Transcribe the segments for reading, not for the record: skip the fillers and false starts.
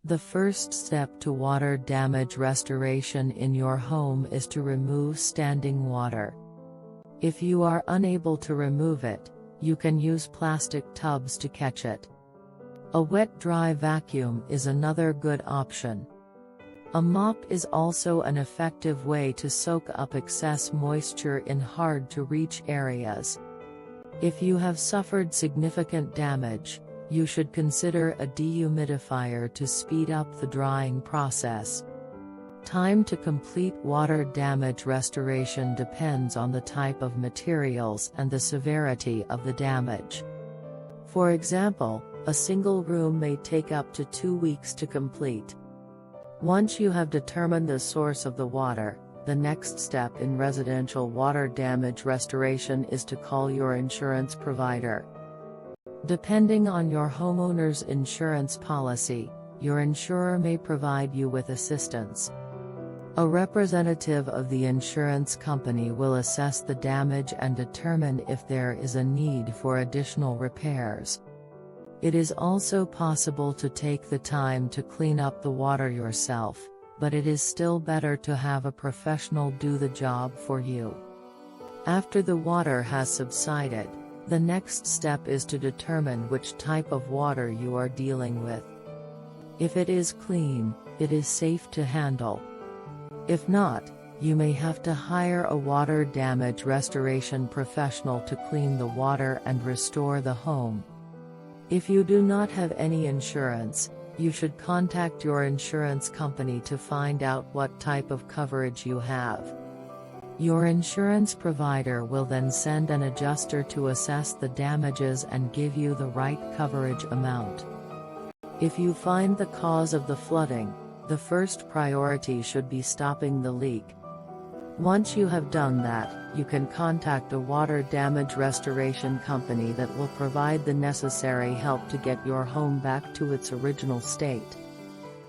The first step to water damage restoration in your home is to remove standing water. If you are unable to remove it, you can use plastic tubs to catch it. A wet-dry vacuum is another good option. A mop is also an effective way to soak up excess moisture in hard-to-reach areas. If you have suffered significant damage, you should consider a dehumidifier to speed up the drying process. Time to complete water damage restoration depends on the type of materials and the severity of the damage. For example, a single room may take up to 2 weeks to complete. Once you have determined the source of the water, the next step in residential water damage restoration is to call your insurance provider. Depending on your homeowner's insurance policy, your insurer may provide you with assistance. A representative of the insurance company will assess the damage and determine if there is a need for additional repairs. It is also possible to take the time to clean up the water yourself, but it is still better to have a professional do the job for you. After the water has subsided, the next step is to determine which type of water you are dealing with. If it is clean, it is safe to handle. If not, you may have to hire a water damage restoration professional to clean the water and restore the home. If you do not have any insurance, you should contact your insurance company to find out what type of coverage you have. Your insurance provider will then send an adjuster to assess the damages and give you the right coverage amount. If you find the cause of the flooding, the first priority should be stopping the leak. Once you have done that, you can contact a water damage restoration company that will provide the necessary help to get your home back to its original state.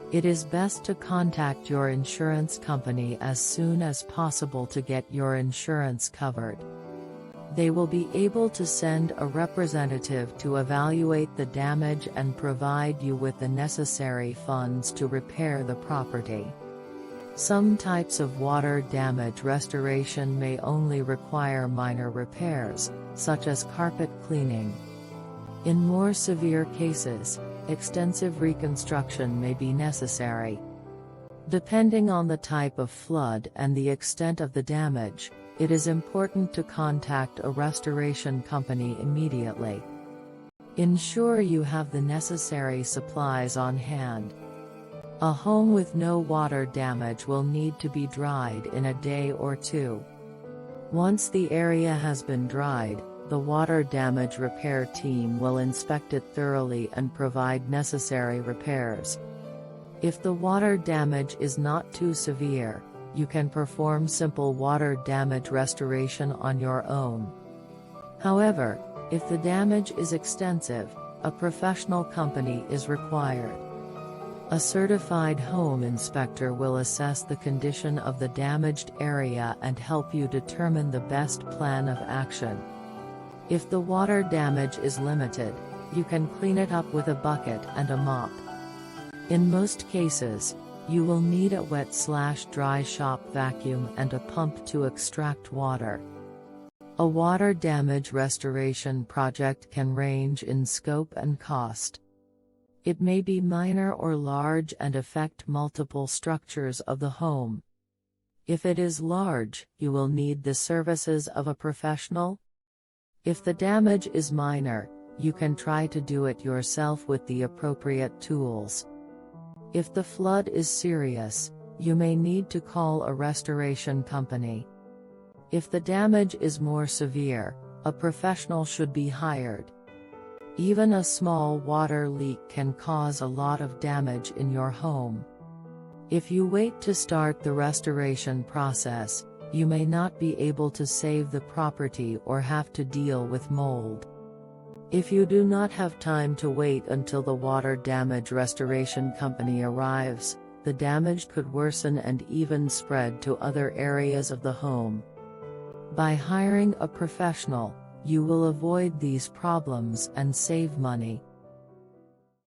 It is best to contact your insurance company as soon as possible to get your insurance covered. They will be able to send a representative to evaluate the damage and provide you with the necessary funds to repair the property. Some types of water damage restoration may only require minor repairs, such as carpet cleaning. In more severe cases, extensive reconstruction may be necessary. Depending on the type of flood and the extent of the damage, it is important to contact a restoration company immediately. Ensure you have the necessary supplies on hand. A home with no water damage will need to be dried in a day or two. Once the area has been dried, the water damage repair team will inspect it thoroughly and provide necessary repairs. If the water damage is not too severe, you can perform simple water damage restoration on your own. However, if the damage is extensive, a professional company is required. A certified home inspector will assess the condition of the damaged area and help you determine the best plan of action. If the water damage is limited, you can clean it up with a bucket and a mop. In most cases, you will need a wet/dry shop vacuum and a pump to extract water. A water damage restoration project can range in scope and cost. It may be minor or large and affect multiple structures of the home. If it is large, you will need the services of a professional. If the damage is minor, you can try to do it yourself with the appropriate tools. If the flood is serious, you may need to call a restoration company. If the damage is more severe, a professional should be hired. Even a small water leak can cause a lot of damage in your home. If you wait to start the restoration process, you may not be able to save the property or have to deal with mold. If you do not have time to wait until the water damage restoration company arrives, the damage could worsen and even spread to other areas of the home. By hiring a professional, you will avoid these problems and save money.